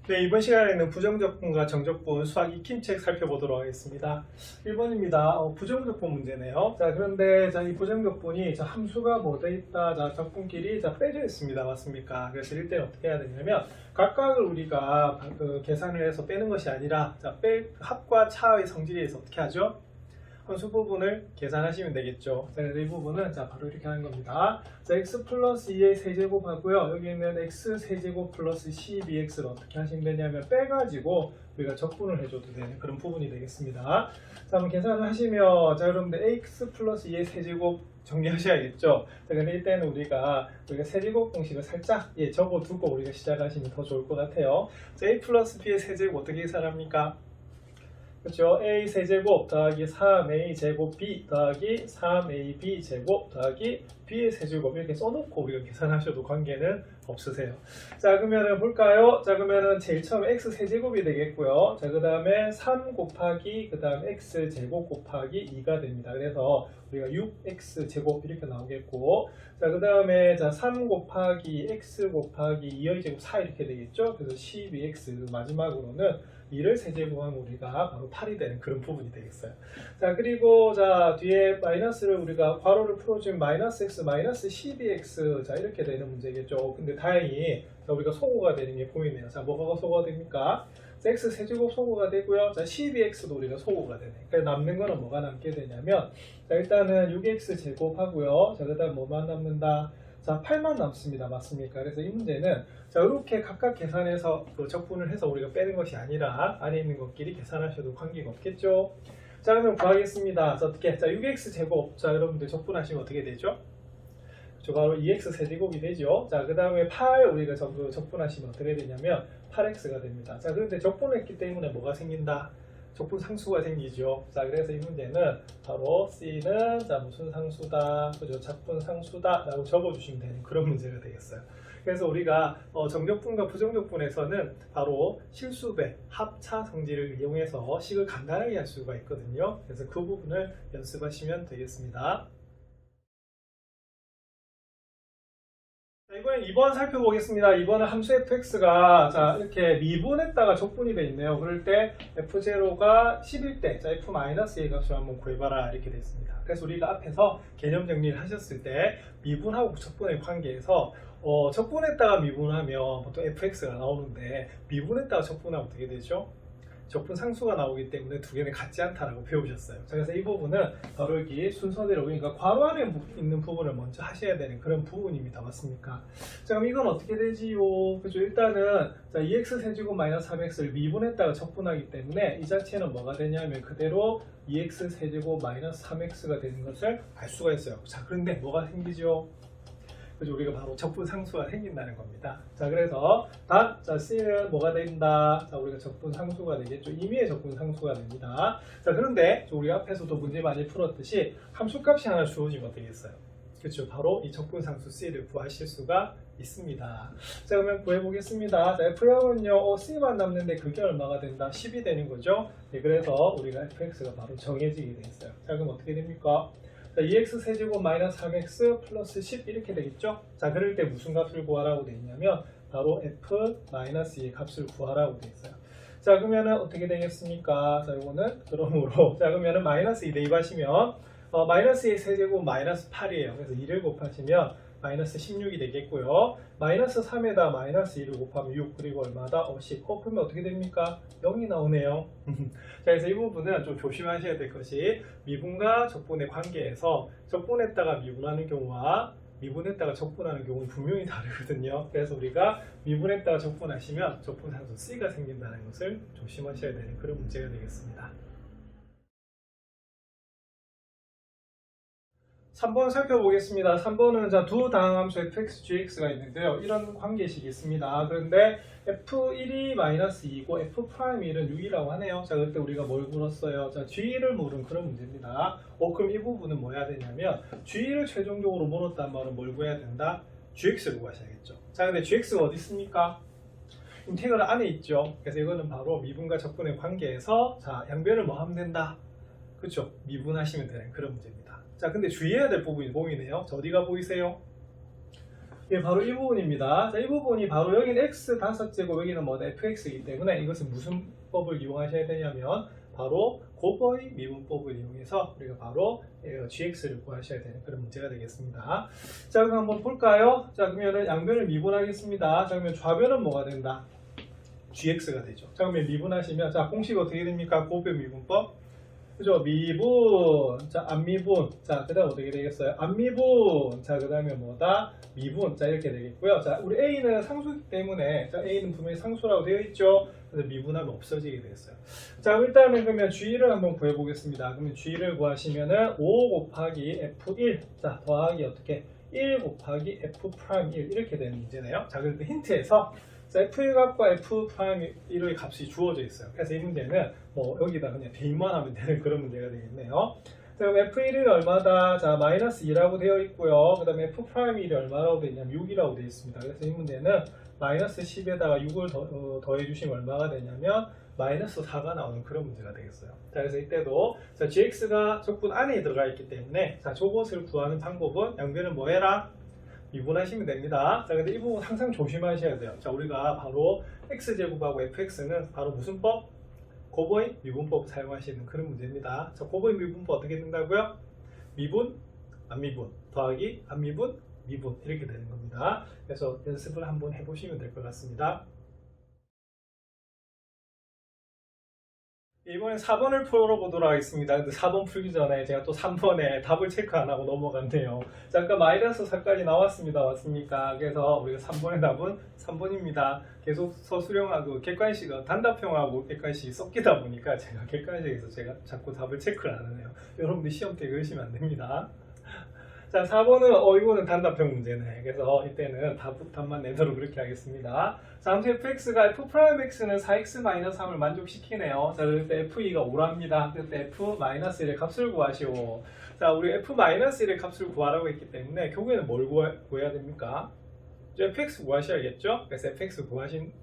네, 이번 시간에는 부정적분과 정적분 수학 익힘책 살펴보도록 하겠습니다. 1번입니다. 부정적분 문제네요. 자, 그런데 이 부정적분이 함수가 뭐 돼 있다. 자, 적분끼리 빼져 있습니다. 맞습니까? 그래서 이럴 때는 어떻게 해야 되냐면 각각을 우리가 계산을 해서 빼는 것이 아니라 합과 차의 성질에 의해서 어떻게 하죠? 함수 부분을 계산하시면 되겠죠. 자, 그래서 이 부분은 바로 이렇게 하는 겁니다. 자, x 플러스 2의 세제곱 하고요. 여기 있는 x 세제곱 플러스 12x를 어떻게 하시면 되냐면 빼가지고 우리가 적분을 해줘도 되는 그런 부분이 되겠습니다. 자, 한번 계산을 하시면, 자, 여러분들 ax 플러스 2의 세제곱 정리하셔야겠죠. 자, 근데 이때는 우리가 세제곱 공식을 살짝 적어두고 우리가 시작하시면 더 좋을 것 같아요. 자, a 플러스 b의 세제곱 어떻게 계산합니까? 그렇죠. a 세제곱 더하기 3a 제곱 b 더하기 3ab 제곱 더하기 b의 세제곱 이렇게 써놓고 우리가 계산하셔도 관계는 없으세요. 자, 그러면은 볼까요? 자, 그러면은 제일 처음에 x 세제곱이 되겠고요. 자, 그 다음에 3 곱하기 그 다음 x 제곱 곱하기 2가 됩니다. 그래서 우리가 6x 제곱 이렇게 나오겠고, 자, 그 다음에 3 곱하기 x 곱하기 2의 제곱 4 이렇게 되겠죠. 그래서 12x 마지막으로는 2를 세제곱하면 우리가 바로 8이 되는 그런 부분이 되겠어요. 자, 그리고 뒤에 마이너스를 우리가 괄호를 풀어주면 마이너스 x 마이너스 12x 자, 이렇게 되는 문제겠죠. 근데 다행히 우리가 소거가 되는 게 보이네요. 자, 뭐가 소거가 됩니까? 자, x 세제곱 소거가 되고요. 자, 12x도 우리가 소거가 되네. 그래서 남는 거는 뭐가 남게 되냐면, 자, 일단은 6x 제곱하고요. 자, 그 다음 뭐만 남는다? 자, 8만 남습니다. 맞습니까? 그래서 이 문제는 이렇게 각각 계산해서 적분을 해서 우리가 빼는 것이 아니라 안에 있는 것끼리 계산하셔도 관계가 없겠죠. 자, 그러면 구하겠습니다. 자, 어떻게? 자, 6x 제곱. 자, 여러분들 적분하시면 어떻게 되죠? 바로 2x 세제곱이 되죠. 자, 그 다음에 8 우리가 적분하시면 어떻게 되냐면 8x가 됩니다. 자, 그런데 적분했기 때문에 뭐가 생긴다? 적분 상수가 생기죠. 자, 그래서 이 문제는 바로 C는 무슨 상수다, 그죠? 적분 상수다 라고 적어주시면 되는 그런 문제가 되겠어요. 그래서 우리가 정적분과 부정적분에서는 바로 실수배, 합차 성질을 이용해서 식을 간단하게 할 수가 있거든요. 그래서 그 부분을 연습하시면 되겠습니다. 이번엔 2번 살펴보겠습니다. 2번은 함수 fx가 이렇게 미분했다가 적분이 되어 있네요. 그럴 때 f0가 10일 때 f-a의 값을 한번 구해봐라 이렇게 됐습니다. 그래서 우리가 앞에서 개념 정리를 하셨을 때 미분하고 적분의 관계에서 적분했다가 미분하면 보통 fx가 나오는데 미분했다가 적분하면 어떻게 되죠? 적분 상수가 나오기 때문에 두 개는 같지 않다라고 배우셨어요. 그래서 이 부분은 바로 여기 순서대로, 그러니까 괄호 안에 있는 부분을 먼저 하셔야 되는 그런 부분입니다. 맞습니까? 자, 그럼 이건 어떻게 되지요? 그죠? 일단은 2x 세제곱 마이너스 3x를 미분했다가 적분하기 때문에 이 자체는 뭐가 되냐면 그대로 2x 세제곱 마이너스 3x가 되는 것을 알 수가 있어요. 자, 그런데 뭐가 생기죠? 그래서 우리가 바로 적분 상수가 생긴다는 겁니다. 자, 그래서 C는 뭐가 된다? 자, 우리가 적분 상수가 되겠죠. 임의의 적분 상수가 됩니다. 자, 그런데 우리 앞에서도 문제 많이 풀었듯이 함수값이 하나 주어지면 되겠어요. 그렇죠. 바로 이 적분 상수 C를 구하실 수가 있습니다. 자, 그러면 구해보겠습니다. 자, F0은요, C만 남는데 그게 얼마가 된다? 10이 되는 거죠. 네, 그래서 우리가 fx가 바로 정해지게 돼 있어요. 자, 그럼 어떻게 됩니까? 자, 2x 세제곱 마이너스 3x 플러스 10 이렇게 되겠죠? 자, 그럴 때 무슨 값을 구하라고 되어 있냐면 바로 f-2의 값을 구하라고 되어 있어요. 자, 그러면은 어떻게 되겠습니까? 자, 이거는 그러므로 자, 그러면은 마이너스 2 대입하시면 마이너스 2의 세제곱 마이너스 8이에요. 그래서 2를 곱하시면 마이너스 16이 되겠고요. 마이너스 3에다 마이너스 2를 곱하면 6, 그리고 얼마다? 10. 그러면 어떻게 됩니까? 0이 나오네요. 자, 그래서 이 부분은 좀 조심하셔야 될 것이 미분과 적분의 관계에서 적분했다가 미분하는 경우와 미분했다가 적분하는 경우는 분명히 다르거든요. 그래서 우리가 미분했다가 적분하시면 적분상수 C가 생긴다는 것을 조심하셔야 되는 그런 문제가 되겠습니다. 3번 살펴보겠습니다. 3번은 두 다항함수 fx, gx가 있는데요. 이런 관계식이 있습니다. 그런데 f1이-2고 f'1은 6이라고 하네요. 자, 그때 우리가 뭘 물었어요? 자, g를 물은 그런 문제입니다. 그럼 이 부분은 뭐 해야 되냐면 g를 최종적으로 물었단 말은 뭘 구해야 된다? gx를 구하셔야겠죠. 자, 근데 gx가 어디 있습니까? 인테그럴 안에 있죠. 그래서 이거는 바로 미분과 적분의 관계에서 양변을 뭐 하면 된다? 그렇죠? 미분하시면 되는 그런 문제입니다. 자, 근데 주의해야 될 부분이 보이네요. 자, 어디가 보이세요? 이게 바로 이 부분입니다. 자, 이 부분이 바로 여기는 x 5제곱, 여기는 뭐 fx이기 때문에 이것은 무슨 법을 이용하셔야 되냐면 바로 곱의 미분법을 이용해서 우리가 바로 gx를 구하셔야 되는 그런 문제가 되겠습니다. 자, 그럼 한번 볼까요? 자, 그러면 양변을 미분하겠습니다. 자, 그러면 좌변은 뭐가 된다? gx가 되죠. 자, 그러면 미분하시면, 자, 공식 어떻게 됩니까? 곱의 미분법. 그죠? 미분. 자, 안미분. 자, 그 다음 어떻게 되겠어요? 안미분. 자, 그 다음에 뭐다? 미분. 자, 이렇게 되겠고요. 자, 우리 A는 상수이기 때문에, 자, A는 분명히 상수라고 되어 있죠? 그래서 미분하면 없어지게 되겠어요. 자, 일단은 그러면 G를 한번 구해보겠습니다. 그러면 G를 구하시면은 5 곱하기 F1. 자, 더하기 어떻게? 1 곱하기 F'1 이렇게 되는 문제네요. 자, 그런데 힌트에서 자, F1 값과 F'1의 값이 주어져 있어요. 그래서 이 문제는 뭐 여기다 그냥 대입만 하면 되는 그런 문제가 되겠네요. 자, 그럼 F1은 얼마다? 자, 마이너스 2라고 되어 있고요. 그 다음에 F'1이 얼마라고 되어 있냐면 6이라고 되어 있습니다. 그래서 이 문제는 마이너스 10에다가 6을 더해주시면 얼마가 되냐면 마이너스 4가 나오는 그런 문제가 되겠어요. 자, 그래서 이때도 자, gx가 적분 안에 들어가 있기 때문에 자, 저것을 구하는 방법은 양변을 뭐 해라? 미분하시면 됩니다. 자, 근데 이 부분 항상 조심하셔야 돼요. 자, 우리가 바로 x제곱하고 fx는 바로 무슨 법? 곱의 미분법 사용하시는 그런 문제입니다. 자, 곱의 미분법 어떻게 된다고요? 미분, 안미분, 더하기, 안미분, 미분 이렇게 되는 겁니다. 그래서 연습을 한번 해보시면 될 것 같습니다. 이번엔 4번을 풀어보도록 하겠습니다. 근데 4번 풀기 전에 제가 또 3번에 답을 체크 안 하고 넘어갔네요. 자, 아까 마이너스 4까지 나왔습니다. 맞습니까? 그래서 우리가 3번의 답은 3번입니다. 계속 서술형하고 객관식은 단답형하고 객관식이 섞이다 보니까 제가 객관식에서 제가 자꾸 답을 체크를 안 하네요. 여러분들 시험 때 그러시면 안 됩니다. 자, 4번은 이거는 단답형 문제네. 그래서 이때는 답만 내도록 그렇게 하겠습니다. 자, 아무튼 fx가 f'x는 4x-3을 만족시키네요. 자, 그럴 때 f2가 5랍니다. 그럴 때 f-1의 값을 구하시오. 자, 우리 f-1의 값을 구하라고 했기 때문에 결국에는 뭘 구해야 됩니까? fx 구하셔야겠죠? 그래서 fx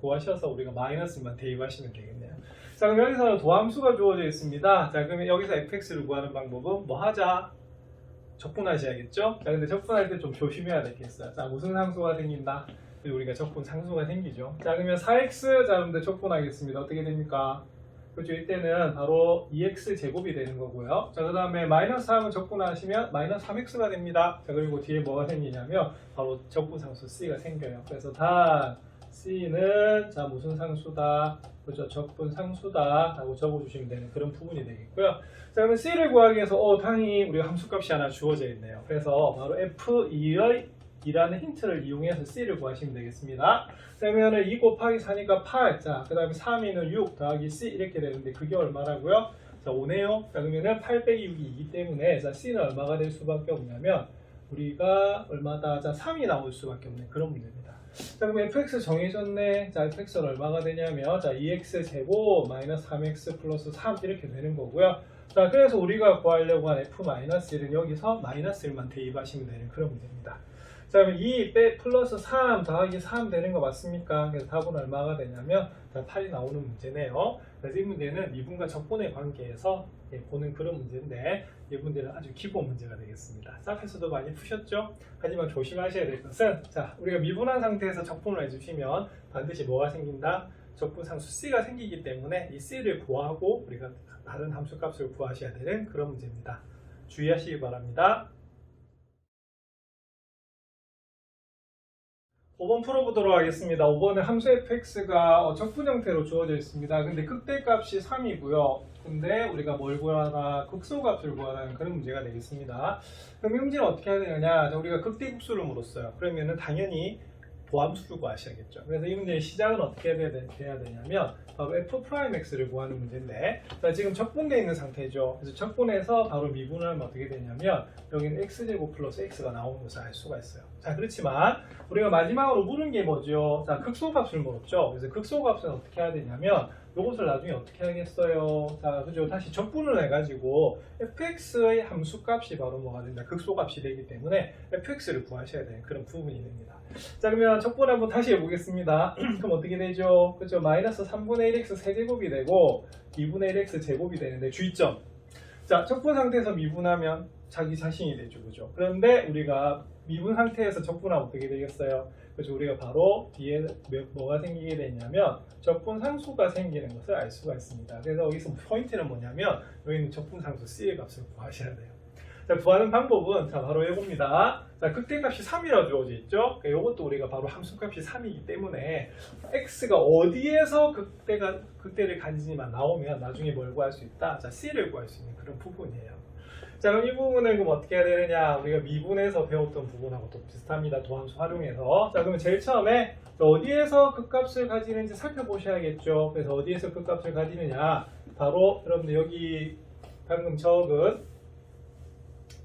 구하셔서 우리가 마이너스만 대입하시면 되겠네요. 자, 그럼 여기서는 도함수가 주어져 있습니다. 자, 그러면 여기서 fx를 구하는 방법은 뭐 하자? 적분하셔야겠죠? 자, 근데 적분할 때 좀 조심해야 되겠어요. 자, 무슨 상수가 생긴다? 우리가 적분 상수가 생기죠. 자, 그러면 4x, 자, 그런데 적분하겠습니다. 어떻게 됩니까? 그렇죠. 이때는 바로 2x 제곱이 되는 거고요. 자, 그 다음에 마이너스 3을 적분하시면 마이너스 3x가 됩니다. 자, 그리고 뒤에 뭐가 생기냐면 바로 적분 상수 c가 생겨요. 그래서 단 c는 자, 무슨 상수다? 그렇죠. 적분 상수다 라고 적어주시면 되는 그런 부분이 되겠고요. 자, 그러면 c를 구하기 위해서 단위 우리가 함수값이 하나 주어져 있네요. 그래서 바로 f2의 2라는 힌트를 이용해서 c를 구하시면 되겠습니다. 자, 그러면 2 곱하기 4니까 8. 자, 그 다음에 3이는 6 더하기 c 이렇게 되는데 그게 얼마라고요? 자, 5네요. 자, 그러면 8 빼기 6이 2기 때문에 자, c는 얼마가 될 수밖에 없냐면 우리가 얼마다? 자, 3이 나올 수밖에 없는 그런 문제입니다. 자, 그럼 fx 정해졌네. 자, fx는 얼마가 되냐면 자, 2x 제곱 마이너스 3x 플러스 3 이렇게 되는 거고요. 자, 그래서 우리가 구하려고 한 f-1은 여기서 마이너스 1만 대입하시면 되는 그런 문제입니다. 자, 그러면 2 플러스 3 더하기 3 되는 거 맞습니까? 그래서 답은 얼마가 되냐면 8이 나오는 문제네요. 그래서 이 문제는 미분과 적분의 관계에서 보는 그런 문제인데 이 문제는 아주 기본 문제가 되겠습니다. 짝에서도 많이 푸셨죠? 하지만 조심하셔야 될 것은 자, 우리가 미분한 상태에서 적분을 해주시면 반드시 뭐가 생긴다? 적분 상수 c가 생기기 때문에 이 c를 구하고 우리가 다른 함수값을 구하셔야 되는 그런 문제입니다. 주의하시기 바랍니다. 5번 풀어보도록 하겠습니다. 5번은 함수 fx가 적분 형태로 주어져 있습니다. 근데 극대값이 3이고요. 근데 우리가 뭘 구하라? 극소값을 구하라는 그런 문제가 되겠습니다. 그럼 이 문제는 어떻게 해야 되느냐? 자, 우리가 극대급수를 물었어요. 그러면은 당연히 도함수를 구하셔야겠죠. 그래서 이 문제의 시작은 어떻게 돼야 되냐면 바로 f'x를 구하는 문제인데 자, 지금 적분되어 있는 상태죠. 그래서 적분해서 바로 미분을 하면 어떻게 되냐면 여기는 x제곱 플러스 x가 나오는 것을 알 수가 있어요. 자, 그렇지만 우리가 마지막으로 물은 게 뭐죠? 자, 극소값을 물었죠. 그래서 극소값은 어떻게 해야 되냐면 이것을 나중에 어떻게 하겠어요? 자, 그죠? 다시 적분을 해가지고 fx의 함수값이 바로 뭐가 된다? 극소값이 되기 때문에 fx를 구하셔야 되는 그런 부분이 됩니다. 자, 그러면 적분 한번 다시 해보겠습니다. 그럼 어떻게 되죠? 그죠? 마이너스 3분의 1x 세제곱이 되고 2분의 1x 제곱이 되는데 주의점. 자, 적분 상태에서 미분하면 자기 자신이 되죠. 그죠? 그런데 우리가 미분 상태에서 적분하면 어떻게 되겠어요? 그죠? 우리가 바로 뒤에 뭐가 생기게 되냐면 적분 상수가 생기는 것을 알 수가 있습니다. 그래서 여기서 포인트는 뭐냐면 여기는 적분 상수 C의 값을 구하셔야 돼요. 자, 구하는 방법은 자, 바로 이겁니다. 자, 극대값이 3이라고 주어져 있죠? 이것도 우리가 바로 함수값이 3이기 때문에 x가 어디에서 극대를 가지지만 나오면 나중에 뭘 구할 수 있다? 자, C를 구할 수 있는 그런 부분이에요. 자, 그럼 이 부분을 그럼 어떻게 해야 되느냐? 우리가 미분에서 배웠던 부분하고 또 비슷합니다. 도함수 활용해서. 자, 그러면 제일 처음에 어디에서 극값을 가지는지 살펴보셔야겠죠. 그래서 어디에서 극값을 가지느냐? 바로 여러분들 여기 방금 적은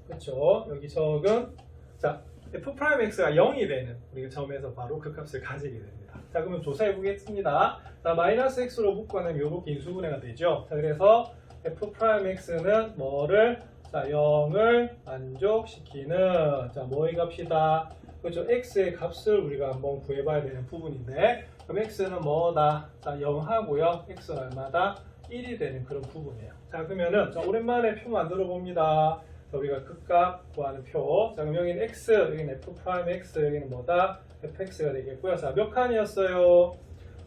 그렇죠. 여기 적은 자 f'x가 0이 되는 우리가 점에서 바로 그 값을 가지게 됩니다. 자, 그러면 조사해 보겠습니다. 자, 마이너스 x로 묶어내면 이렇게 인수분해가 되죠. 자, 그래서 f'x는 뭐를 자 0을 만족시키는 자 뭐의 값이다. 그렇죠. x의 값을 우리가 한번 구해봐야 되는 부분인데 그럼 x는 뭐다? 자 0하고요. x는 얼마다? 1이 되는 그런 부분이에요. 자, 그러면은 자, 오랜만에 표 만들어 봅니다. 자, 우리가 극값 구하는 표. 자, 그럼 여기는 x, 여기는 f'x, 여기는 뭐다? fx가 되겠고요. 자, 몇 칸이었어요?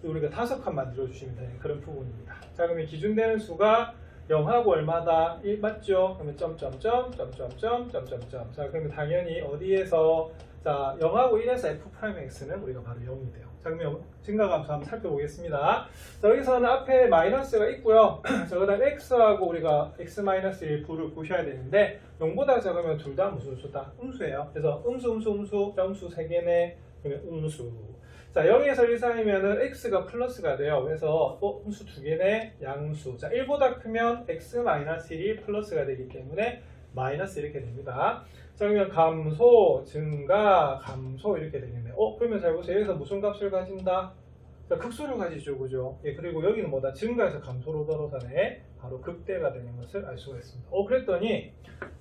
우리가 5칸 만들어 주시면 되는 그런 부분입니다. 자, 그러면 기준되는 수가 0하고 얼마다? 1 맞죠? 그러면 점점점. 자, 그러면 당연히 어디에서 자, 0하고 1에서 f'x는 우리가 바로 0이 돼요. 자, 그러면 증가함수 한번 살펴보겠습니다. 자, 여기서는 앞에 마이너스가 있고요. 자, 그 다음 x하고 우리가 x-1 부를 구셔야 되는데 0보다 작으면 둘 다 무슨 수다? 음수예요. 그래서 음수. 자, 음수 3개네. 그러면 음수. 자, 0에서 1 사이면은 x가 플러스가 돼요. 그래서 음수 2개네. 양수. 자, 1보다 크면 x-1이 플러스가 되기 때문에 마이너스 이렇게 됩니다. 자, 그러면 감소, 증가, 감소 이렇게 되겠네요. 그러면 잘 보세요. 여기서 무슨 값을 가진다? 자, 극소를 가지죠. 그죠? 예, 그리고 여기는 뭐다? 증가에서 감소로 돌아가네. 바로 극대가 되는 것을 알 수가 있습니다. 그랬더니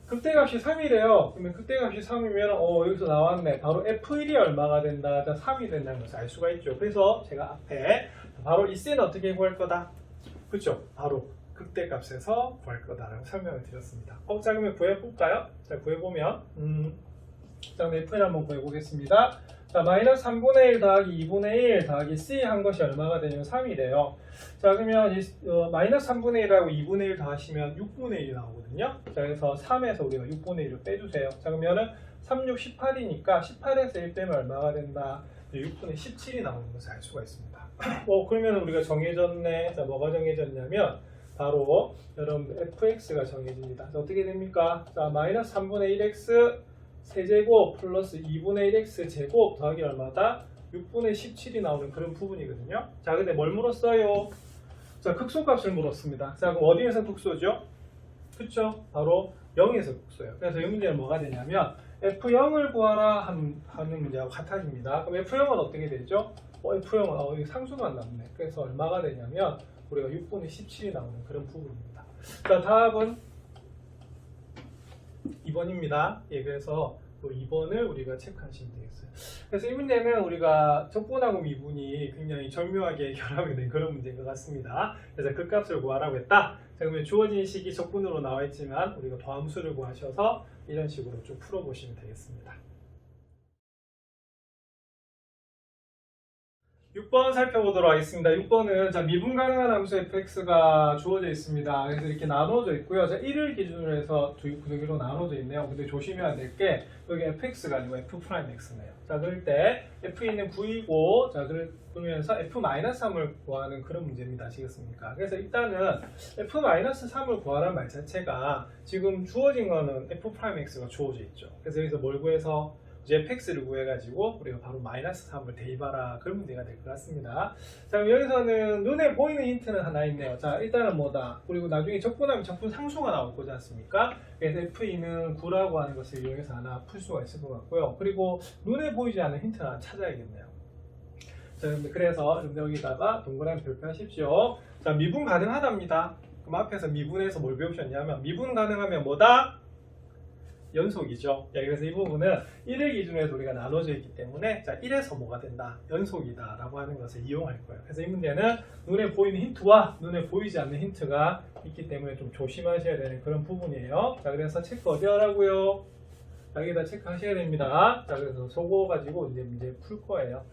극대값이 3이래요. 그러면 극대값이 3이면 여기서 나왔네. 바로 F1이 얼마가 된다? 자, 3이 된다는 것을 알 수가 있죠. 그래서 제가 앞에 바로 이 C는 어떻게 구할 거다? 그렇죠? 바로 극대값에서 구할 거다라고 설명을 드렸습니다. 자, 그러면 구해볼까요? 자, 구해보면 자, 그럼 F를 한번 구해보겠습니다. 자, 마이너스 3분의 1 더하기 2분의 1 더하기 C 한 것이 얼마가 되냐면 3이 돼요. 자, 그러면 마이너스 3분의 1하고 2분의 1 더하시면 6분의 1이 나오거든요. 자, 그래서 3에서 우리가 6분의 1을 빼주세요. 자, 그러면은 3, 6, 18이니까 18에서 1 빼면 얼마가 된다? 6분의 17이 나오는 것을 알 수가 있습니다. 그러면 우리가 정해졌네. 자, 뭐가 정해졌냐면 바로 여러분들 fx가 정해집니다. 자, 어떻게 됩니까? 자, 마이너스 3분의 1x 세제곱 플러스 2분의 1x 제곱 더하기 얼마다? 6분의 17이 나오는 그런 부분이거든요. 자, 근데 뭘 물었어요? 자, 극소값을 물었습니다. 자, 그럼 어디에서 극소죠? 그쵸? 바로 0에서 극소예요. 그래서 이 문제는 뭐가 되냐면 f0을 구하라 하는 문제하고 같아집니다. 그럼 f0은 어떻게 되죠? f0은 여기 상수만 남네. 그래서 얼마가 되냐면 우리가 6분의 17이 나오는 그런 부분입니다. 자, 답은 2번입니다. 예, 그래서 2번을 우리가 체크하시면 되겠어요. 그래서 이 문제는 우리가 적분하고 미분이 굉장히 절묘하게 결합이 된 그런 문제인 것 같습니다. 그래서 그 값을 구하라고 했다. 자, 그러면 주어진 식이 적분으로 나와 있지만 우리가 더함수를 구하셔서 이런 식으로 쭉 풀어보시면 되겠습니다. 6번 살펴보도록 하겠습니다. 6번은 자, 미분 가능한 함수 fx가 주어져 있습니다. 그래서 이렇게 나눠져 있고요. 자, 1을 기준으로 해서 두 개로 나눠져 있네요. 근데 조심해야 될 게 여기 fx가 아니고 f'x네요. 자, 그럴 때 f는 9이고 자, 그러면서 f-3을 구하는 그런 문제입니다. 아시겠습니까? 그래서 일단은 f-3을 구하라는 말 자체가 지금 주어진 거는 f'x가 주어져 있죠. 그래서 여기서 뭘 구해서 fx를 구해가지고 우리가 바로 마이너스 3을 대입하라 그런 문제가 될 것 같습니다. 자, 그럼 여기서는 눈에 보이는 힌트는 하나 있네요. 자, 일단은 뭐다? 그리고 나중에 적분하면 적분 상수가 나올 거지 않습니까? 그래서 f는 9라고 하는 것을 이용해서 하나 풀 수가 있을 것 같고요. 그리고 눈에 보이지 않는 힌트를 하나 찾아야겠네요. 자, 그래서 여기다가 동그라미 별표하십시오. 자, 미분 가능하답니다. 그럼 앞에서 미분에서 뭘 배우셨냐면 미분 가능하면 뭐다? 연속이죠. 그래서 이 부분은 1을 기준으로 해서 우리가 나눠져 있기 때문에 자 1에서 뭐가 된다? 연속이다 라고 하는 것을 이용할 거예요. 그래서 이 문제는 눈에 보이는 힌트와 눈에 보이지 않는 힌트가 있기 때문에 좀 조심하셔야 되는 그런 부분이에요. 자 그래서 체크 어디 하라고요? 여기다 체크하셔야 됩니다. 자 그래서 저거 가지고 이제 문제 풀 거예요.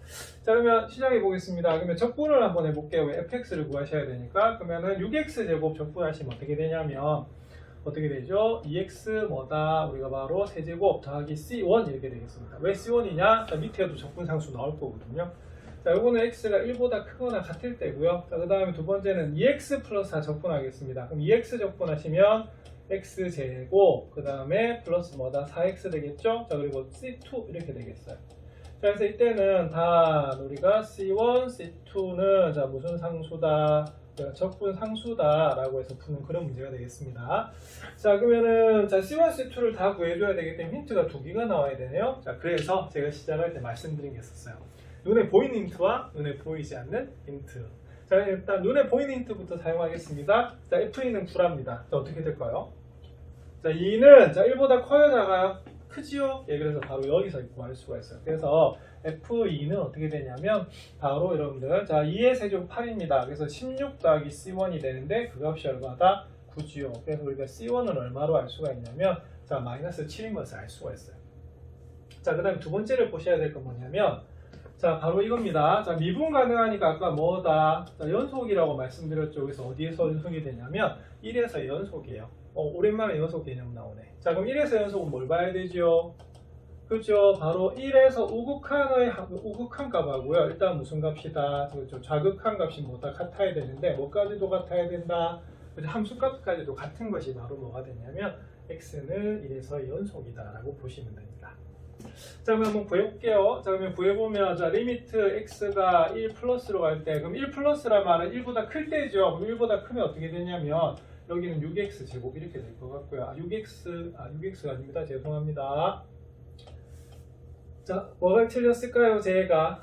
자 그러면 시작해 보겠습니다. 그러면 적분을 한번 해볼게요. fx를 구하셔야 되니까. 그러면은 6x 제곱 적분하시면 어떻게 되냐면 어떻게 되죠? 2x 뭐다? 우리가 바로 세제곱 더하기 c1 이렇게 되겠습니다. 왜 c1이냐? 자 밑에도 적분상수 나올 거거든요. 자 요거는 x가 1보다 크거나 같을 때고요. 자 그 다음에 두 번째는 2x 플러스 4 적분하겠습니다. 그럼 2x 적분하시면 x제곱 그 다음에 플러스 뭐다 4x 되겠죠. 자 그리고 c2 이렇게 되겠어요. 자 그래서 이때는 다 우리가 c1, c2는 자 무슨 상수다, 적분 상수다 라고 해서 푸는 그런 문제가 되겠습니다. 자 그러면은 자 c1, c2를 다 구해줘야 되기 때문에 힌트가 2개가 나와야 되네요. 자 그래서 제가 시작할 때 말씀드린 게 있었어요. 눈에 보이는 힌트와 눈에 보이지 않는 힌트. 자 일단 눈에 보이는 힌트부터 사용하겠습니다. 자 F2는 불합니다. 자 어떻게 될까요? 자 2는 자 1보다 커요 작아요? 크지요? 그래서 바로 여기서 구할 수가 있어요. 그래서 F2는 어떻게 되냐면 바로 여러분들 자 2의 세제곱 8입니다. 그래서 16 더하기 C1이 되는데 그 값이 얼마다? 9지요. 그래서 우리가 C1은 얼마로 알 수가 있냐면 자 마이너스 7인 것을 알 수가 있어요. 자 그 다음에 두 번째를 보셔야 될 건 뭐냐면 자 바로 이겁니다. 자 미분 가능하니까 아까 뭐다? 자 연속이라고 말씀드렸죠. 그래서 어디에서 연속이 되냐면 1에서 연속이에요. 오랜만에 연속 개념 나오네. 자 그럼 1에서 연속은 뭘 봐야 되죠? 그렇죠. 바로 1에서 우극한 값하고요. 일단 무슨 값이다? 그렇죠. 좌극한 값이 뭐다? 같아야 되는데 뭐까지도 같아야 된다? 그렇죠. 함수값까지도 같은 것이 바로 뭐가 되냐면 x는 1에서 연속이다 라고 보시면 됩니다. 자 그러면 한번 구해볼게요. 자 그러면 구해보면 자 리미트 x가 1 플러스로 갈 때 그럼 1 플러스란 말은 1보다 클 때죠. 그럼 1보다 크면 어떻게 되냐면 여기는 6x 제곱 이렇게 될 것 같고요. 6x가 아닙니다. 죄송합니다. 자 뭐가 틀렸을까요? 제가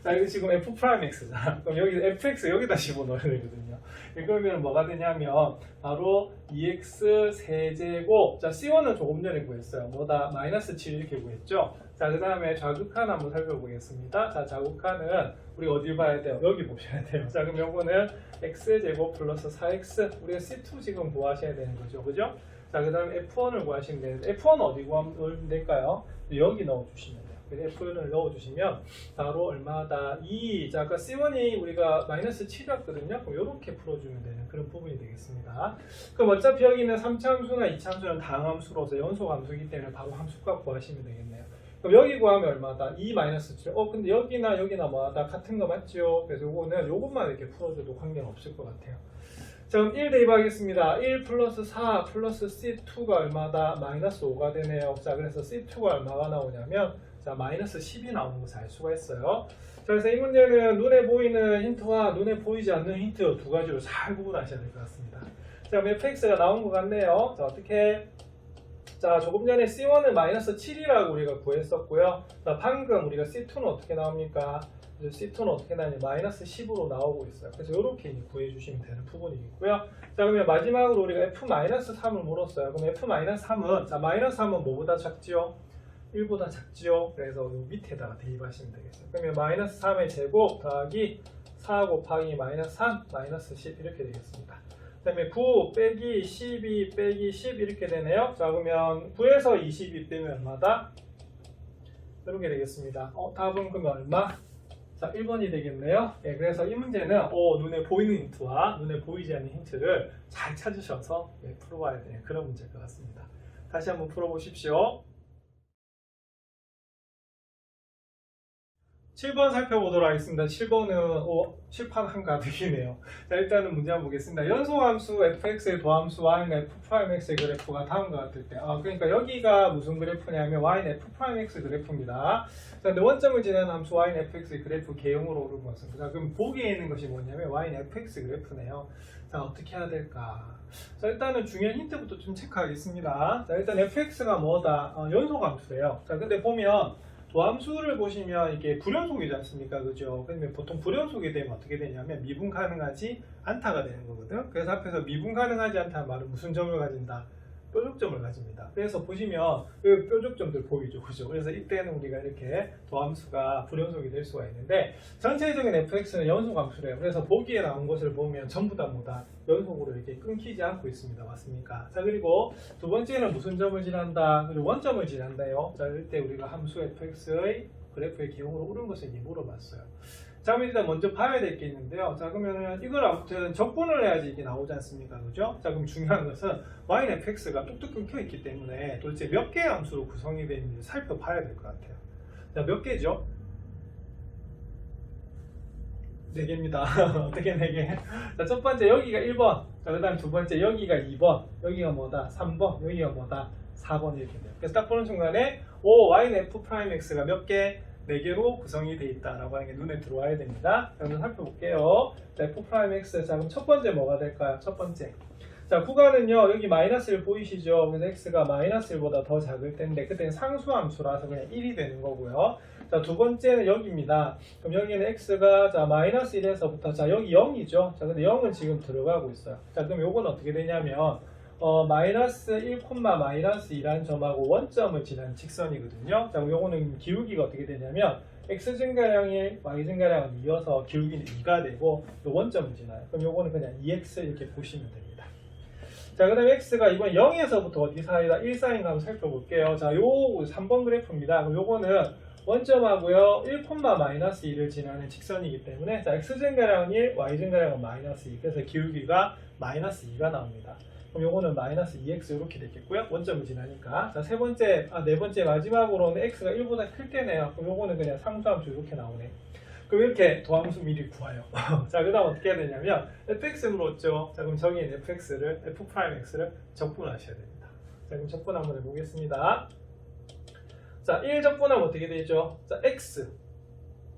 자 이거 지금 f'x잖아. 그럼 여기 fx 여기다 집어넣어야 되거든요. 그러면 뭐가 되냐면 바로 2x 세제곱 자 c1은 조금 전에 구했어요. 뭐다? 마이너스 7 이렇게 구했죠. 자 그 다음에 좌극한 한번 살펴보겠습니다. 자 좌극한은 우리 어디 봐야 돼요? 여기 보셔야 돼요. 자 그럼 요거는 x제곱 플러스 4x 우리가 c2 지금 구하셔야 되는 거죠. 그죠? 자 그 다음에 f1을 구하시면 되는데 f1은 어디 구하면 될까요? 여기 넣어주시면 돼요. F를 넣어주시면 바로 얼마다 2. 자 아까 C1이 우리가 마이너스 7이었거든요. 그럼 이렇게 풀어주면 되는 그런 부분이 되겠습니다. 그럼 어차피 여기는 3차함수나 2차함수는 다항함수로서 연속함수이기 때문에 바로 함수값 구하시면 되겠네요. 그럼 여기 구하면 얼마다? 2 마이너스 7. 근데 여기나 뭐다 같은 거 맞죠? 그래서 요것만 이렇게 풀어줘도 관계는 없을 것 같아요. 자 그럼 1 대입하겠습니다. 1 플러스 4 플러스 C2가 얼마다? 마이너스 5가 되네요. 자 그래서 C2가 얼마가 나오냐면 자 마이너스 10이 나오는 것을 알 수가 있어요. 자 그래서 이 문제는 눈에 보이는 힌트와 눈에 보이지 않는 힌트 두 가지로 잘 구분하셔야 될 것 같습니다. 자 그럼 fx가 나온 것 같네요. 자 어떻게? 자 조금 전에 C1은 마이너스 7이라고 우리가 구했었고요. 자 방금 우리가 C2는 어떻게 나옵니까? C2는 어떻게 나오냐? 마이너스 10으로 나오고 있어요. 그래서 이렇게 구해주시면 되는 부분이겠고요. 자 그러면 마지막으로 우리가 F-3을 물었어요. 그럼 F-3은 자 마이너스 3은 뭐보다 작지요? 1보다 작지요? 그래서 이 밑에다가 대입하시면 되겠어요. 그러면 마이너스 3의 제곱 더하기 4 곱하기 마이너스 3 마이너스 10 이렇게 되겠습니다. 그 다음에 9 빼기 12 빼기 10 이렇게 되네요. 자 그러면 9에서 22 빼면 얼마다? 이렇게 되겠습니다. 답은 그러면 얼마? 자 1번이 되겠네요. 그래서 이 문제는 눈에 보이는 힌트와 눈에 보이지 않는 힌트를 잘 찾으셔서 풀어봐야 되는 그런 문제일 것 같습니다. 다시 한번 풀어보십시오. 7번 살펴보도록 하겠습니다. 7번은 칠판 한가득이네요. 자 일단은 문제 한번 보겠습니다. 연소함수 fx의 도함수 y는 f'x의 그래프가 다음과 같을 때 그러니까 여기가 무슨 그래프냐면 y는 f'x 그래프입니다. 자 근데 원점을 지나는 함수 y는 fx의 그래프 개형으로 오른 것은 자 그럼 보기에 있는 것이 뭐냐면 y는 fx 그래프네요. 자 어떻게 해야 될까? 자 일단은 중요한 힌트부터 좀 체크하겠습니다. 자 일단 fx가 뭐다? 연소함수예요. 자 근데 보면 도함수를 보시면 이게 불연속이지 않습니까? 그죠? 그러면 보통 불연속이 되면 어떻게 되냐면 미분 가능하지 않다가 되는 거거든요. 그래서 앞에서 미분 가능하지 않다는 말은 무슨 점을 가진다? 뾰족점을 가집니다. 그래서 보시면 이 뾰족점들 보이죠, 그죠? 그래서 이때는 우리가 이렇게 도함수가 불연속이 될 수가 있는데 전체적인 fx는 연속 함수래요. 그래서 보기에 나온 것을 보면 전부 다 뭐다 연속으로 이렇게 끊기지 않고 있습니다. 맞습니까? 자, 그리고 두 번째는 무슨 점을 지난다? 그리고 원점을 지난다요. 자, 이때 우리가 함수 fx의 그래프의 기형으로 옳은 것을 이제 물어봤어요. 자, 그럼 일단 먼저 봐야 될 게 있는데요. 자, 그러면은 이걸 아무튼 적분을 해야지 이게 나오지 않습니까? 그죠? 자, 그럼 중요한 것은 y는 fx가 뚝뚝 끊겨 있기 때문에 도대체 몇 개의 함수로 구성이 되어 있는지 살펴봐야 될 것 같아요. 자, 몇 개죠? 4개입니다. 어떻게 4개? 자, 첫 번째 여기가 1번. 자, 그 다음 두 번째 여기가 2번. 여기가 뭐다? 3번. 여기가 뭐다? 4번 이렇게 돼요. 그래서 딱 보는 순간에 y는 f'x가 몇 개? 4개로 구성이 되어 있다라고 하는 게 눈에 들어와야 됩니다. 자, 한번 살펴볼게요. 자, f'x. 자, 그럼 첫 번째 뭐가 될까요? 첫 번째. 자, 구간은요, 여기 -1 보이시죠? 그래서 x가 -1보다 더 작을 텐데, 그때는 상수함수라서 그냥 1이 되는 거고요. 자, 두 번째는 여기입니다. 그럼 여기는 x가 자, -1에서부터, 자, 여기 0이죠? 자, 근데 0은 지금 들어가고 있어요. 자, 그럼 요건 어떻게 되냐면, -1, -2라는 점하고 원점을 지난 직선이거든요. 자, 그럼 요거는 기울기가 어떻게 되냐면 x 증가량이 y 증가량은 2여서 기울기는 2가 되고 요 원점을 지나요. 그럼 요거는 그냥 2x 이렇게 보시면 됩니다. 자, 그 다음에 x가 이번 0에서부터 어디 사이다? 1 사이인가 한번 살펴볼게요. 자, 요 3번 그래프입니다. 그럼 요거는 원점하고요 1,-1을 지나는 직선이기 때문에 자, x 증가량은 1, y 증가량은 -2. 그래서 기울기가 -2가 나옵니다. 그럼 요거는 -2x 이렇게 되겠고요. 원점을 지나니까. 자, 네 번째 마지막으로는 x가 1보다 클 때네요. 그럼 요거는 그냥 상수함수 이렇게 나오네. 그럼 이렇게 도함수 미리 구해요. 자, 그 다음 어떻게 해야 되냐면 fx를 물었죠. 자, 그럼 저기에 fx를 f'x를 적분하셔야 됩니다. 자, 그럼 적분 한번 해보겠습니다. 자, 1 적분하면 어떻게 되죠? 자, x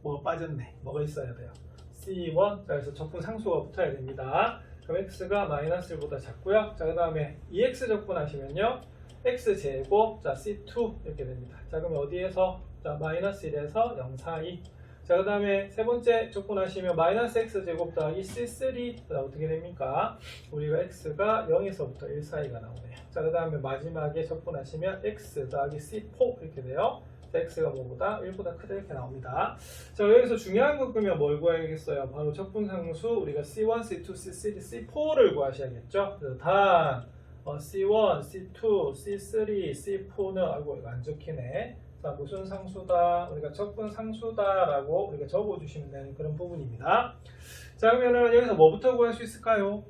뭐 빠졌네. 뭐가 있어야 돼요? c1. 자, 그래서 적분 상수가 붙어야 됩니다. 그럼 x가 -1보다 작고요. 자, 그 다음에 2x 적분하시면요 x제곱 자 c2 이렇게 됩니다. 자, 그럼 어디에서 자 -1에서 0 사이. 자, 그 다음에 세 번째 적분하시면 -x제곱 더하기 c3 자, 어떻게 됩니까? 우리가 x가 0에서부터 1 사이가 나오네요. 자, 그 다음에 마지막에 적분하시면 x 더하기 c4 이렇게 돼요. x가 뭐보다 1보다 크다 이렇게 나옵니다. 자, 여기서 중요한 거 끄면 뭘 구해야겠어요? 바로 적분상수 우리가 C1, C2, C3, C4를 구하셔야겠죠. 그래서 단 C1, C2, C3, C4는 아이고 이거 안 적히네. 자, 무슨 상수다? 우리가 적분상수다라고 우리가 적어주시면 되는 그런 부분입니다. 자, 그러면은 여기서 뭐부터 구할 수 있을까요?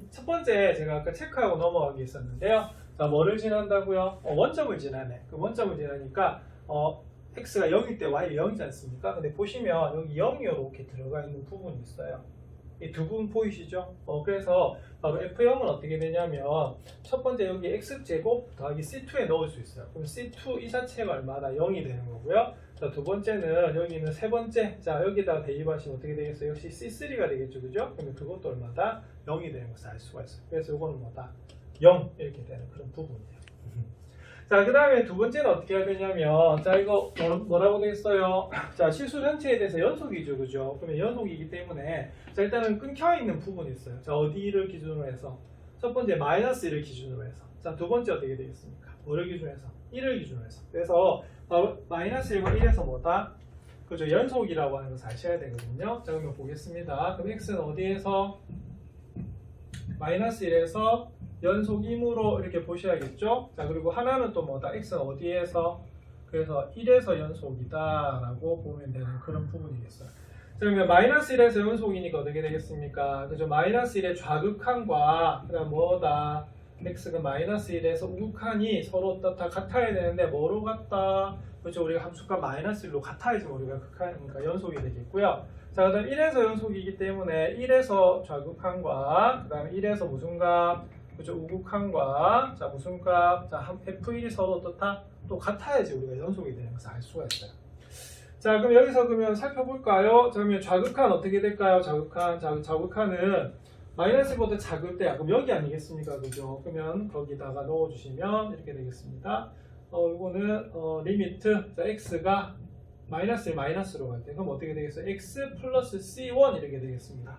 첫 번째 제가 아까 체크하고 넘어간 게 있었는데요. 자, 뭐를 지난다고요? 원점을 지나네. 그 원점을 지나니까 x가 0일 때 y가 0이지 않습니까? 근데 보시면 여기 0이 이렇게 들어가 있는 부분이 있어요. 이 두 부분 보이시죠? 그래서 바로 f0은 어떻게 되냐면 첫 번째 여기 x제곱 더하기 c2에 넣을 수 있어요. 그럼 c2 이 자체가 얼마다? 0이 되는 거고요. 자, 두 번째는 여기는 세 번째. 자, 여기다가 대입하시면 어떻게 되겠어요? 역시 c3가 되겠죠. 그죠? 그러면 그것도 얼마다? 0이 되는 것을 알 수가 있어요. 그래서 이거는 뭐다? 0 이렇게 되는 그런 부분이에요. 자, 그 다음에 두 번째는 어떻게 해야 되냐면 자, 이거 뭐라고 되겠어요? 자, 실수 전체에 대해서 연속이죠. 그죠? 그러면 연속이기 때문에 자, 일단은 끊겨있는 부분이 있어요. 자, 어디를 기준으로 해서? 첫 번째 -1을 기준으로 해서. 자, 두 번째 어떻게 되겠습니까? 뭐를 기준으로 해서? 1을 기준으로 해서. 그래서 바로 -1과 1에서 뭐다? 그죠? 연속이라고 하는 것을 아셔야 되거든요. 자, 그러면 보겠습니다. 그럼 x는 어디에서? -1에서 연속이므로 이렇게 보셔야겠죠. 자, 그리고 하나는 또 뭐다? x는 어디에서? 그래서 1에서 연속이다 라고 보면 되는 그런 부분이겠어요. 자, 그러면 -1에서 연속이니까 어떻게 되겠습니까? 그죠? -1의 좌극한과 그다음 뭐다? x가 -1에서 우극한이 서로 다 같아야 되는데 뭐로 같다? 그렇죠? 우리가 함수가 -1로 같아야지 우리가 그러니까 연속이 되겠고요. 자, 그다음 1에서 연속이기 때문에 1에서 좌극한과 그다음에 1에서 무슨 값? 그죠? 우극한과 자 무슨 값? 자 f1이 서로 또 같아야지 우리가 연속이 되는 것을 알 수가 있어요. 자, 그럼 여기서 그러면 살펴볼까요? 자, 그러면 좌극한 어떻게 될까요? 좌극한은 -보다 작을 때야. 그럼 여기 아니겠습니까? 그죠? 그러면 거기다가 넣어주시면 이렇게 되겠습니다. 이거는 리미트 자, x가 -1 마이너스로 갈 때 그럼 어떻게 되겠어요? x 플러스 c1 이렇게 되겠습니다.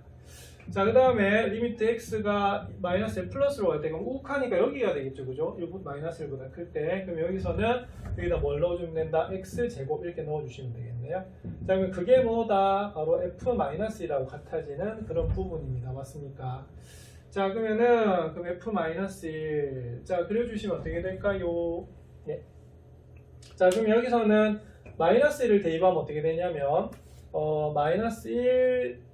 자, 그 다음에 리미트 x가 마이너스 플러스로 갈 때, 그럼 우욱하니까 여기가 되겠죠, 그죠? 마이너스 1보다 클 때. 그럼 여기서는 여기다 뭘 넣어주면 된다? x제곱 이렇게 넣어주시면 되겠네요. 자, 그럼 그게 뭐다? 바로 f-1이라고 같아지는 그런 부분입니다. 맞습니까? 자, 그러면은, 그럼 f-1. 자, 그려주시면 어떻게 될까요? 예. 자, 그럼 여기서는 마이너스 1을 대입하면 어떻게 되냐면, 마이너스 1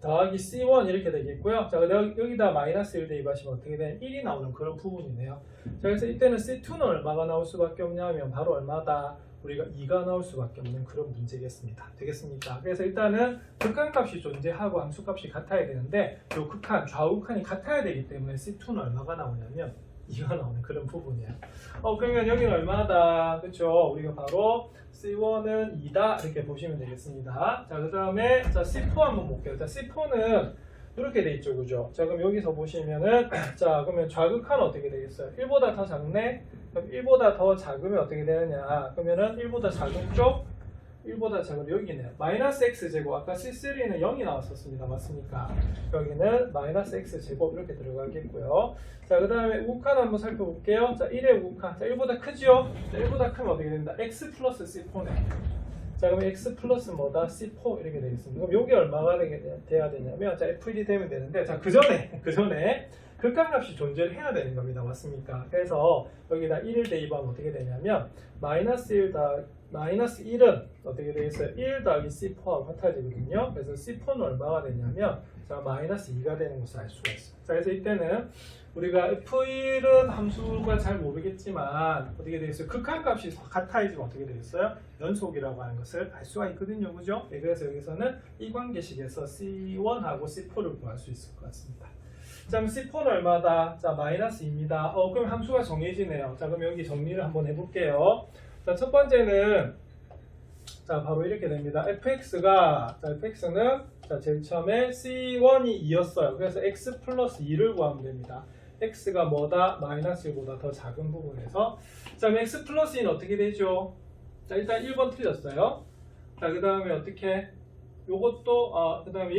더하기 C1 이렇게 되겠고요. 자, 여기다 마이너스 1 대입하시면 어떻게 되냐? 1이 나오는 그런 부분이네요. 자, 그래서 이때는 C2는 얼마가 나올 수밖에 없냐면 바로 얼마다? 우리가 2가 나올 수밖에 없는 그런 문제겠습니다. 되겠습니까? 그래서 일단은 극한값이 존재하고 함수값이 같아야 되는데 이 극한, 좌우극한이 같아야 되기 때문에 C2는 얼마가 나오냐면 2가 나오는 그런 부분이에요. 그러면 여기는 얼마다? 그렇죠? 우리가 바로 C1은 2다 이렇게 보시면 되겠습니다. 자, 그 다음에 자 C4 한번 볼게요. 자, C4는 이렇게 돼 있죠, 그죠? 자, 그럼 여기서 보시면은 자, 그러면 좌극한은 어떻게 되겠어요? 1보다 더 작네? 그럼 1보다 더 작으면 어떻게 되느냐? 그러면은 1보다 작은 쪽, 1보다 작은 여기네요. 마이너스 x제곱, 아까 C3는 0이 나왔었습니다. 맞습니까? 여기는 마이너스 x제곱 이렇게 들어가겠고요. 자, 그 다음에 우극한 한번 살펴볼게요. 자, 1의 우극한. 자, 1보다 크죠? 자, 1보다 크면 어떻게 된다? x 플러스 C4네. 자, 그럼 x 플러스 뭐다? C4 이렇게 되겠습니다. 그럼 여기 얼마가 돼야 되냐면, 자, f1이 되면 되는데, 자, 그 전에 극한값이 존재를 해야 되는 겁니다. 맞습니까? 그래서 여기다 1을 대입하면 어떻게 되냐면, 마이너스 1은 어떻게 되겠어요? 1 더하기 C4하고 같아지거든요. 그래서 C4는 얼마가 되냐면, 자, 마이너스 2가 되는 것을 알 수가 있어요. 자, 그래서 이때는 우리가 F1은 함수가 잘 모르겠지만 어떻게 되겠어요? 극한값이 같아지면 어떻게 되겠어요? 연속이라고 하는 것을 알 수가 있거든요. 그죠? 네, 그래서 여기서는 이 관계식에서 C1하고 C4를 구할 수 있을 것 같습니다. 자, 그럼 C4는 얼마다? 자, 마이너스 2입니다. 그럼 함수가 정해지네요. 자, 그럼 여기 정리를 한번 해볼게요. 자, 첫 번째는 자, 바로 이렇게 됩니다. fx가 자, fx는 자, 제일 처음에 c1이 2였어요. 그래서 x 플러스 2를 구하면 됩니다. x가 뭐다? 마이너스 1보다 더 작은 부분에서 자, 그럼 x 플러스 2는 어떻게 되죠? 자, 일단 1번 틀렸어요. 자, 그 다음에 어떻게? 요것도 그 다음에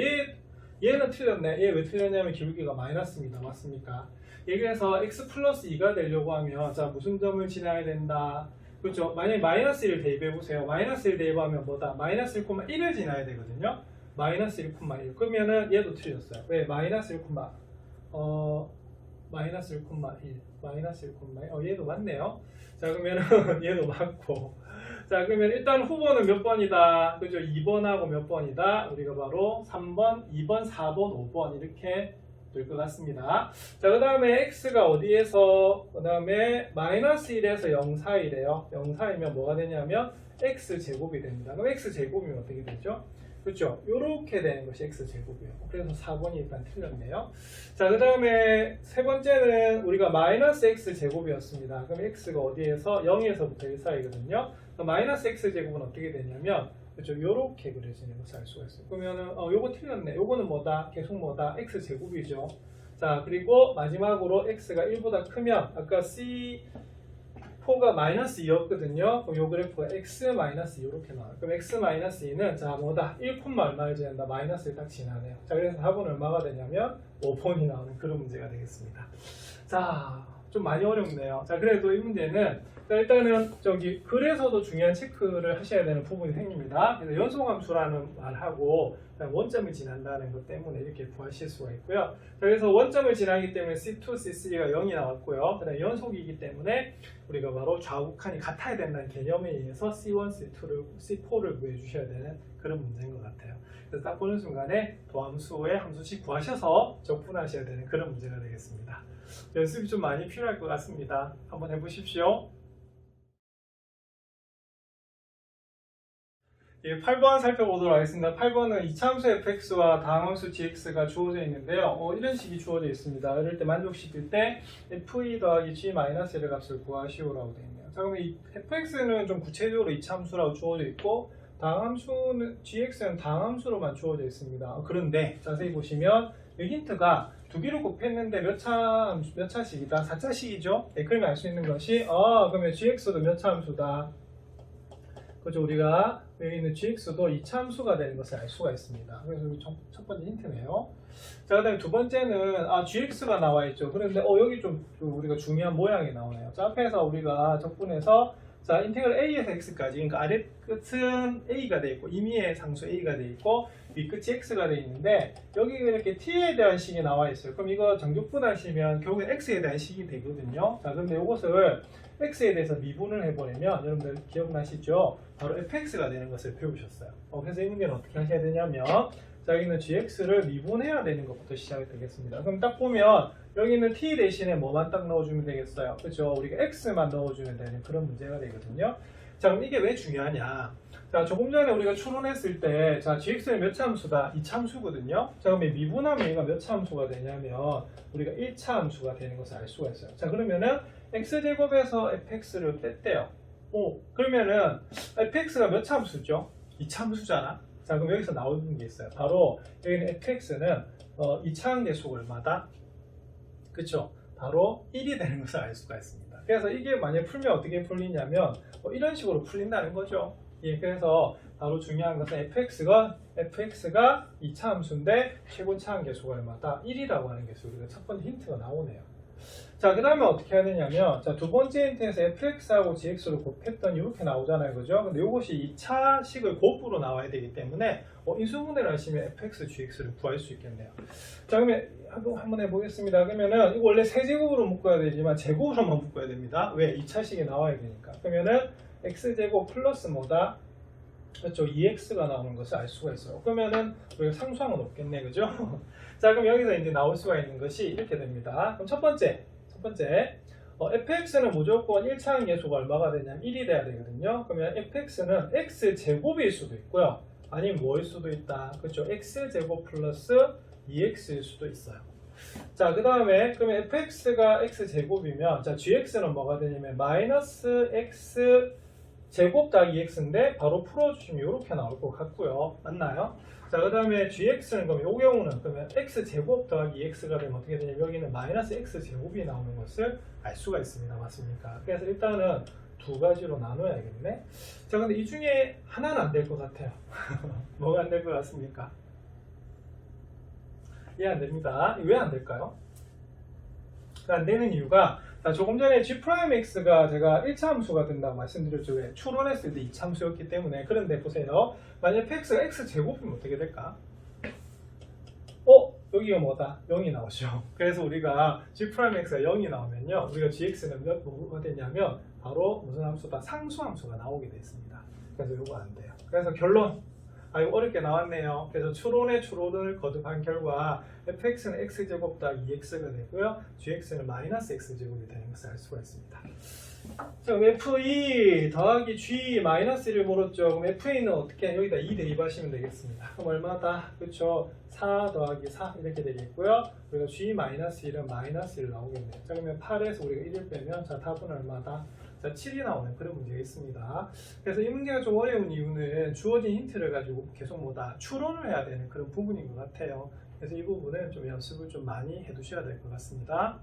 얘는 틀렸네. 얘 왜 틀렸냐면 기울기가 마이너스입니다. 맞습니까? 그래서 x 플러스 2가 되려고 하면 자, 무슨 점을 지나야 된다? 그렇죠. 만약에 마이너스 1을 대입해보세요. 마이너스 1 대입하면 뭐다? 마이너스 1,1을 지나야 되거든요. 마이너스 1,1. 그러면은 얘도 틀렸어요. 왜? 마이너스 1, 마이너스 1,1. 마이너스 1,1. 얘도 맞네요. 자, 그러면은 얘도 맞고. 자, 그러면 일단 후보는 몇 번이다? 그죠? 2번하고 몇 번이다? 우리가 바로 3번, 2번, 4번, 5번 이렇게 될 것 같습니다. 자, 그 다음에 x가 어디에서, 그 다음에 마이너스 1에서 0 사이래요. 0 사이면 뭐가 되냐면 x제곱이 됩니다. 그럼 x제곱이면 어떻게 되죠? 그렇죠? 요렇게 되는 것이 x제곱이에요. 그래서 4번이 일단 틀렸네요. 자, 그 다음에 세 번째는 우리가 마이너스 x제곱이었습니다. 그럼 x가 어디에서? 0에서부터 1 사이거든요. 마이너스 x제곱은 어떻게 되냐면 그렇죠? 요렇게 그려지는 것을 알 수가 있어요. 그러면은 요거 틀렸네. 요거는 뭐다? 계속 뭐다? x제곱이죠. 자, 그리고 마지막으로 x가 1보다 크면 아까 C4가 마이너스 2였거든요. 그럼 요 그래프가 x 마이너스 2 이렇게 나와요. 그럼 x 마이너스 2는 자, 뭐다? 1, 얼마를 지난다? 마이너스를 딱 지나네요. 자, 그래서 답은 얼마가 되냐면 5번이 나오는 그런 문제가 되겠습니다. 자, 좀 많이 어렵네요. 자, 그래도 이 문제는 자, 일단은 저기 글에서도 중요한 체크를 하셔야 되는 부분이 생깁니다. 그래서 연속함수라는 말하고 원점을 지난다는 것 때문에 이렇게 구하실 수가 있고요. 자, 그래서 원점을 지나기 때문에 C2, C3가 0이 나왔고요. 그다음에 연속이기 때문에 우리가 바로 좌우칸이 같아야 된다는 개념에 의해서 C1, C4를 구해주셔야 되는 그런 문제인 것 같아요. 그래서 딱 보는 순간에 도함수의 함수씩 구하셔서 적분하셔야 되는 그런 문제가 되겠습니다. 연습이 좀 많이 필요할 것 같습니다. 한번 해보십시오. 8번 살펴보도록 하겠습니다. 8번은 이차함수 fx와 다항함수 gx가 주어져 있는데요. 이런 식이 주어져 있습니다. 이럴 때 만족시킬 때 f2 더하기 g-1의 값을 구하시오라고 되어 있네요. 자, 그러면 이 fx는 좀 구체적으로 이차함수라고 주어져 있고 다항함수는 gx는 다항함수로만 주어져 있습니다. 그런데 자세히 보시면 이 힌트가 두 개를 곱했는데 몇 차식이다? 4차식이죠? 네, 그러면 알 수 있는 것이 그러면 gx도 몇 차 함수다? 그죠? 우리가 여기 있는 gx도 이차함수가 되는 것을 알 수가 있습니다. 그래서 여기 첫 번째 힌트네요. 자, 그 다음에 두 번째는 gx가 나와 있죠. 그런데 여기 좀 우리가 중요한 모양이 나오네요. 자, 앞에서 우리가 적분해서 자, 인테그럴 a에서 x까지, 그러니까 아래 끝은 a가 되어 있고 임의의 상수 a가 되어 있고 윗끝이 x가 되어 있는데 여기 이렇게 t에 대한 식이 나와 있어요. 그럼 이거 정적분하시면 결국엔 x에 대한 식이 되거든요. 자, 근데 이것을 x에 대해서 미분을 해버리면 여러분들 기억나시죠? 바로 fx가 되는 것을 배우셨어요. 그래서 이 문제는 어떻게 하셔야 되냐면 자, 여기는 gx를 미분해야 되는 것부터 시작이 되겠습니다. 그럼 딱 보면 여기는 t 대신에 뭐만 딱 넣어주면 되겠어요. 그렇죠? 우리가 x만 넣어주면 되는 그런 문제가 되거든요. 자, 그럼 이게 왜 중요하냐? 자, 조금 전에 우리가 추론했을 때, 자, gx는 몇 차 함수다? 2차 함수거든요. 자, 그럼 미분하면 얘가 몇 차 함수가 되냐면, 우리가 1차 함수가 되는 것을 알 수가 있어요. 자, 그러면은, x제곱에서 fx를 뺐대요. 그러면은, fx가 몇 차 함수죠? 2차 함수잖아? 자, 그럼 여기서 나오는 게 있어요. 바로, 여기는 fx는, 2차 항계수가 얼마다? 그쵸? 바로 1이 되는 것을 알 수가 있습니다. 그래서 이게 만약에 풀면 어떻게 풀리냐면 이런 식으로 풀린다는 거죠. 예, 그래서 바로 중요한 것은 fx가 2차 함수인데 최고차 함계수가 얼마다? 1이라고 하는 게수 우리가 첫 번째 힌트가 나오네요. 자, 그 다음에 어떻게 해야 되냐면 자, 두 번째 힌트에서 fx하고 gx를 곱했더니 이렇게 나오잖아요. 그죠? 근데 이것이 2차 식을 곱으로 나와야 되기 때문에 인수분해를 하시면 fx, gx를 구할 수 있겠네요. 자, 그러면 한번 해보겠습니다. 그러면은 이거 원래 세제곱으로 묶어야 되지만 제곱으로만 묶어야 됩니다. 왜? 2차식이 나와야 되니까. 그러면은 x제곱 플러스 뭐다? 그렇죠. 2x가 나오는 것을 알 수가 있어요. 그러면은 우리가 상수항은 없겠네. 그죠? 자, 그럼 여기서 이제 나올 수가 있는 것이 이렇게 됩니다. 그럼 첫 번째 fx는 무조건 1차 함계수가 얼마가 되냐면 1이 돼야 되거든요. 그러면 fx는 x제곱일 수도 있고요. 아니면 뭐일 수도 있다. 그렇죠. x제곱 플러스 2x일 수도 있어요. 자, 그 다음에 그러면 fx가 x제곱이면 자, gx는 뭐가 되냐면 마이너스 x 제곱 더하기 x인데 바로 풀어주시면 이렇게 나올 것 같고요. 맞나요? 자, 그 다음에 gx는 그러면 이 경우는 그러면 x제곱 더하기 x가 되면 어떻게 되냐면 여기는 마이너스 x제곱이 나오는 것을 알 수가 있습니다. 맞습니까? 그래서 일단은 두 가지로 나눠야겠네. 자, 근데 이 중에 하나는 안 될 것 같아요. 뭐가 안 될 것 같습니까? 이해 안 됩니다. 왜 안 될까요? 안 되는 이유가 자, 조금 전에 g'x가 제가 1차 함수가 된다고 말씀드렸죠. 왜? 추론했을 때 2차 함수였기 때문에. 그런데 보세요. 만약 fx가 x제곱이면 어떻게 될까? 여기가 뭐다? 0이 나오죠. 그래서 우리가 g'x가 0이 나오면요. 우리가 gx는 뭐가 되냐면 바로 무슨 함수다? 상수함수가 나오게 됐습니다. 그래서 이거 안 돼요. 그래서 결론. 이거 어렵게 나왔네요. 그래서 추론을 거듭한 결과 fx는 x제곱 더하기 2x가 되고요. gx는 마이너스 x제곱이 되는 것을 알 수가 있습니다. 자, 그럼 f2 더하기 g 마이너스 1을 물었죠. 그럼 fa는 어떻게 여기다 2 대입하시면 되겠습니다. 그럼 얼마다? 그렇죠. 4 더하기 4 이렇게 되겠고요. 우리가 g 마이너스 1은 마이너스 1 나오겠네요. 자, 그러면 8에서 우리가 1을 빼면 자, 답은 얼마다? 자, 7이 나오는 그런 문제가 있습니다. 그래서 이 문제가 좀 어려운 이유는 주어진 힌트를 가지고 계속 추론을 해야 되는 그런 부분인 것 같아요. 그래서 이 부분은 좀 연습을 좀 많이 해두셔야 될 것 같습니다.